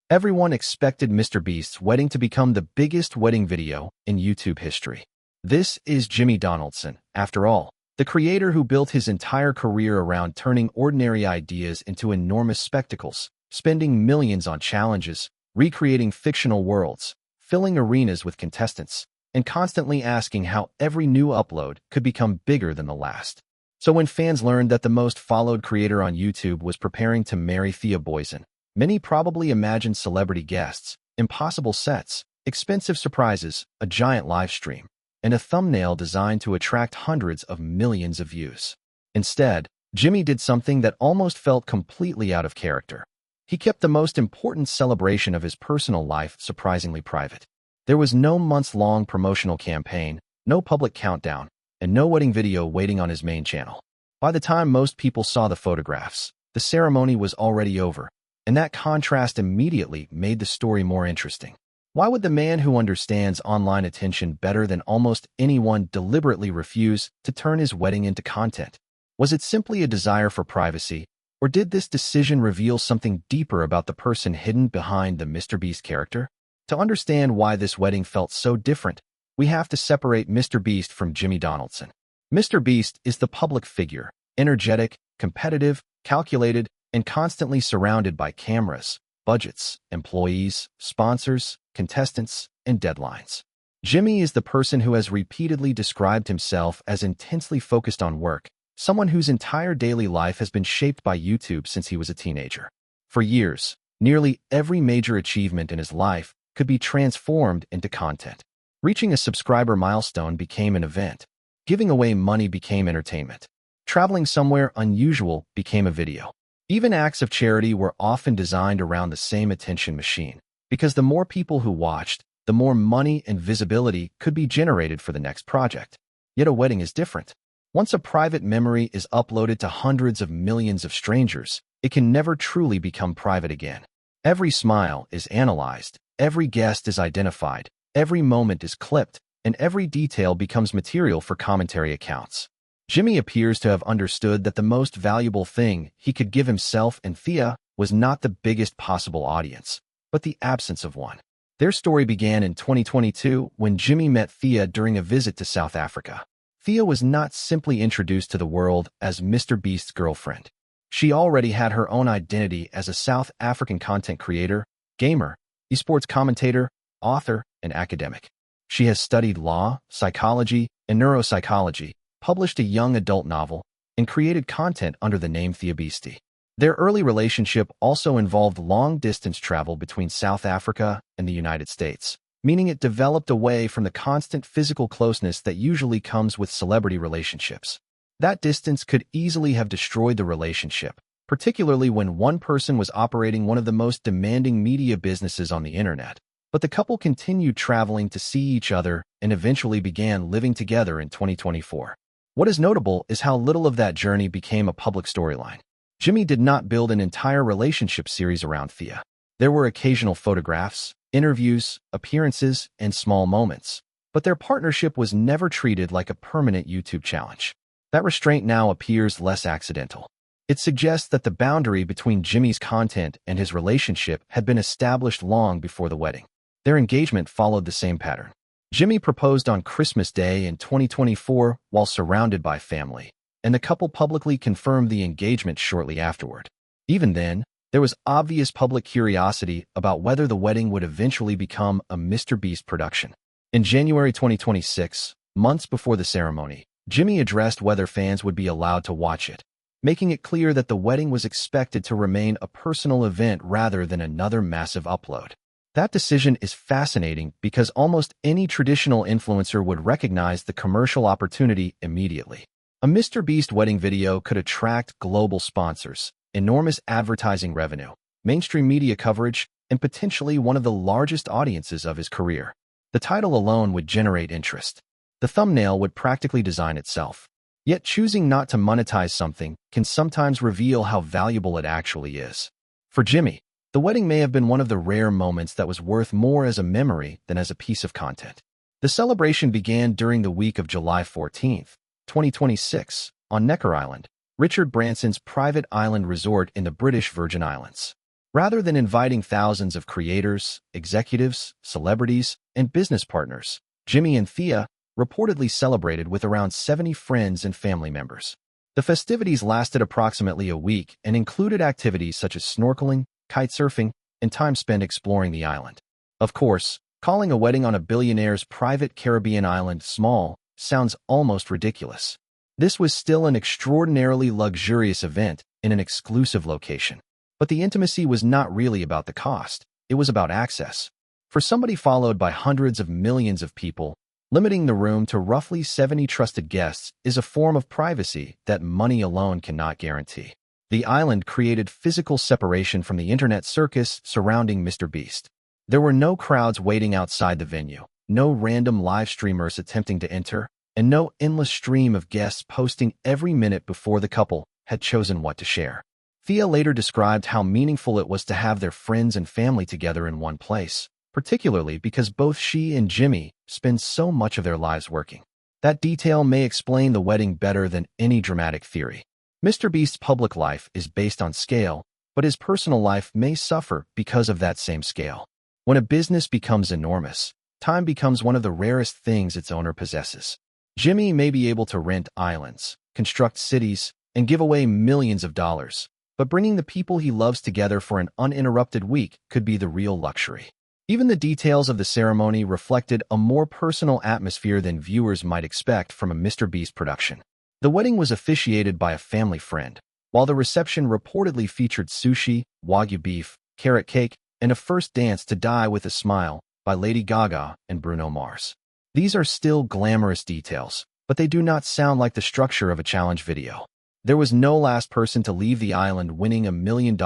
Everyone expected MrBeast's wedding to become the biggest wedding video in YouTube history. This is Jimmy Donaldson, after all, the creator who built his entire career around turning ordinary ideas into enormous spectacles, spending millions on challenges, recreating fictional worlds, filling arenas with contestants, and constantly asking how every new upload could become bigger than the last. So when fans learned that the most followed creator on YouTube was preparing to marry Thea Booysen, many probably imagined celebrity guests, impossible sets, expensive surprises, a giant live stream, and a thumbnail designed to attract hundreds of millions of views. Instead, Jimmy did something that almost felt completely out of character. He kept the most important celebration of his personal life surprisingly private. There was no months-long promotional campaign, no public countdown, and no wedding video waiting on his main channel. By the time most people saw the photographs, the ceremony was already over, and that contrast immediately made the story more interesting. Why would the man who understands online attention better than almost anyone deliberately refuse to turn his wedding into content? Was it simply a desire for privacy, or did this decision reveal something deeper about the person hidden behind the MrBeast character? To understand why this wedding felt so different, we have to separate MrBeast from Jimmy Donaldson. MrBeast is the public figure, energetic, competitive, calculated, and constantly surrounded by cameras, budgets, employees, sponsors, contestants, and deadlines. Jimmy is the person who has repeatedly described himself as intensely focused on work, someone whose entire daily life has been shaped by YouTube since he was a teenager. For years, nearly every major achievement in his life could be transformed into content. Reaching a subscriber milestone became an event. Giving away money became entertainment. Traveling somewhere unusual became a video. Even acts of charity were often designed around the same attention machine, because the more people who watched, the more money and visibility could be generated for the next project. Yet a wedding is different. Once a private memory is uploaded to hundreds of millions of strangers, it can never truly become private again. Every smile is analyzed, every guest is identified, every moment is clipped, and every detail becomes material for commentary accounts. Jimmy appears to have understood that the most valuable thing he could give himself and Thea was not the biggest possible audience, but the absence of one. Their story began in 2022 when Jimmy met Thea during a visit to South Africa. Thea was not simply introduced to the world as MrBeast's girlfriend. She already had her own identity as a South African content creator, gamer, esports commentator, author, and academic. She has studied law, psychology, and neuropsychology, published a young adult novel, and created content under the name MrBeast. Their early relationship also involved long-distance travel between South Africa and the United States, meaning it developed away from the constant physical closeness that usually comes with celebrity relationships. That distance could easily have destroyed the relationship, particularly when one person was operating one of the most demanding media businesses on the internet. But the couple continued traveling to see each other and eventually began living together in 2024. What is notable is how little of that journey became a public storyline. Jimmy did not build an entire relationship series around Thea. There were occasional photographs, interviews, appearances, and small moments, but their partnership was never treated like a permanent YouTube challenge. That restraint now appears less accidental. It suggests that the boundary between Jimmy's content and his relationship had been established long before the wedding. Their engagement followed the same pattern. Jimmy proposed on Christmas Day in 2024 while surrounded by family, and the couple publicly confirmed the engagement shortly afterward. Even then, there was obvious public curiosity about whether the wedding would eventually become a MrBeast production. In January 2026, months before the ceremony, Jimmy addressed whether fans would be allowed to watch it, making it clear that the wedding was expected to remain a personal event rather than another massive upload. That decision is fascinating because almost any traditional influencer would recognize the commercial opportunity immediately. A MrBeast wedding video could attract global sponsors, enormous advertising revenue, mainstream media coverage, and potentially one of the largest audiences of his career. The title alone would generate interest. The thumbnail would practically design itself. Yet choosing not to monetize something can sometimes reveal how valuable it actually is. For Jimmy, the wedding may have been one of the rare moments that was worth more as a memory than as a piece of content. The celebration began during the week of July 14, 2026, on Necker Island, Richard Branson's private island resort in the British Virgin Islands. Rather than inviting thousands of creators, executives, celebrities, and business partners, Jimmy and Thea reportedly celebrated with around 70 friends and family members. The festivities lasted approximately a week and included activities such as snorkeling, kitesurfing, and time spent exploring the island. Of course, calling a wedding on a billionaire's private Caribbean island small sounds almost ridiculous. This was still an extraordinarily luxurious event in an exclusive location. But the intimacy was not really about the cost, it was about access. For somebody followed by hundreds of millions of people, limiting the room to roughly 70 trusted guests is a form of privacy that money alone cannot guarantee. The island created physical separation from the internet circus surrounding MrBeast. There were no crowds waiting outside the venue, no random live streamers attempting to enter, and no endless stream of guests posting every minute before the couple had chosen what to share. Thea later described how meaningful it was to have their friends and family together in one place, particularly because both she and Jimmy spend so much of their lives working. That detail may explain the wedding better than any dramatic theory. MrBeast's public life is based on scale, but his personal life may suffer because of that same scale. When a business becomes enormous, time becomes one of the rarest things its owner possesses. Jimmy may be able to rent islands, construct cities, and give away millions of dollars, but bringing the people he loves together for an uninterrupted week could be the real luxury. Even the details of the ceremony reflected a more personal atmosphere than viewers might expect from a MrBeast production. The wedding was officiated by a family friend, while the reception reportedly featured sushi, wagyu beef, carrot cake, and a first dance to Die with a Smile by Lady Gaga and Bruno Mars. These are still glamorous details, but they do not sound like the structure of a challenge video. There was no last person to leave the island winning $1 million,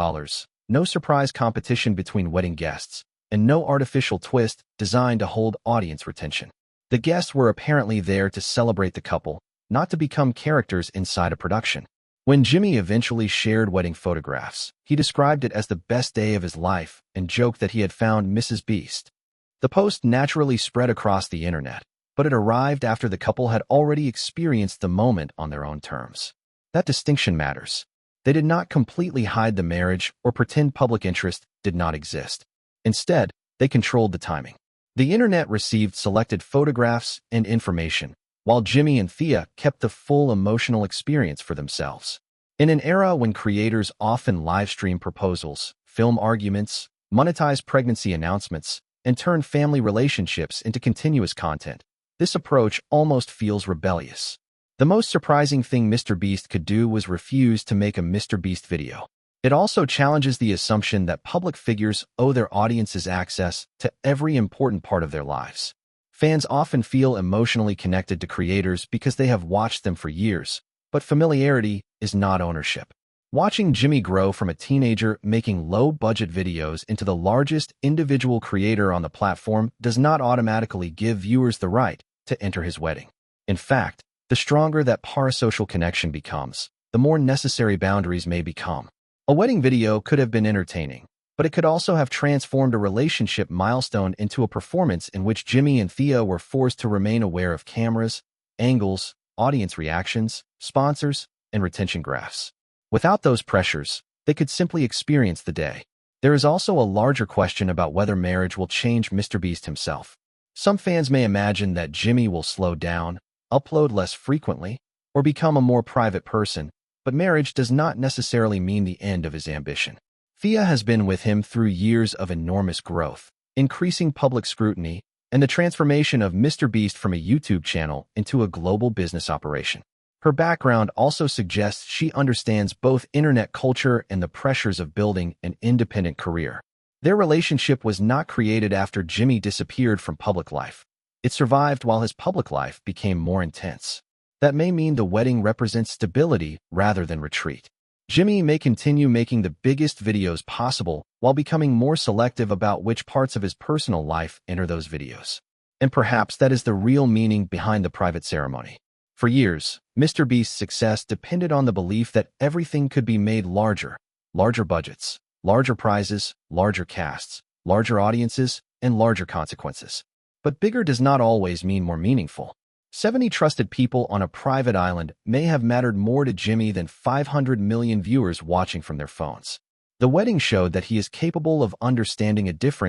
no surprise competition between wedding guests, and no artificial twist designed to hold audience retention. The guests were apparently there to celebrate the couple, not to become characters inside a production. When Jimmy eventually shared wedding photographs, he described it as the best day of his life and joked that he had found Mrs. Beast. The post naturally spread across the internet, but it arrived after the couple had already experienced the moment on their own terms. That distinction matters. They did not completely hide the marriage or pretend public interest did not exist. Instead, they controlled the timing. The internet received selected photographs and information, while Jimmy and Thea kept the full emotional experience for themselves. In an era when creators often live-stream proposals, film arguments, monetize pregnancy announcements, and turn family relationships into continuous content, this approach almost feels rebellious. The most surprising thing MrBeast could do was refuse to make a MrBeast video. It also challenges the assumption that public figures owe their audiences access to every important part of their lives. Fans often feel emotionally connected to creators because they have watched them for years, but familiarity is not ownership. Watching Jimmy grow from a teenager making low-budget videos into the largest individual creator on the platform does not automatically give viewers the right to enter his wedding. In fact, the stronger that parasocial connection becomes, the more necessary boundaries may become. A wedding video could have been entertaining, but it could also have transformed a relationship milestone into a performance in which Jimmy and Thea were forced to remain aware of cameras, angles, audience reactions, sponsors, and retention graphs. Without those pressures, they could simply experience the day. There is also a larger question about whether marriage will change MrBeast himself. Some fans may imagine that Jimmy will slow down, upload less frequently, or become a more private person, but marriage does not necessarily mean the end of his ambition. Thea has been with him through years of enormous growth, increasing public scrutiny, and the transformation of MrBeast from a YouTube channel into a global business operation. Her background also suggests she understands both internet culture and the pressures of building an independent career. Their relationship was not created after Jimmy disappeared from public life. It survived while his public life became more intense. That may mean the wedding represents stability rather than retreat. Jimmy may continue making the biggest videos possible while becoming more selective about which parts of his personal life enter those videos. And perhaps that is the real meaning behind the private ceremony. For years, MrBeast's success depended on the belief that everything could be made larger budgets, larger prizes, larger casts, larger audiences, and larger consequences. But bigger does not always mean more meaningful. 70 trusted people on a private island may have mattered more to Jimmy than 500 million viewers watching from their phones. The wedding showed that he is capable of understanding a difference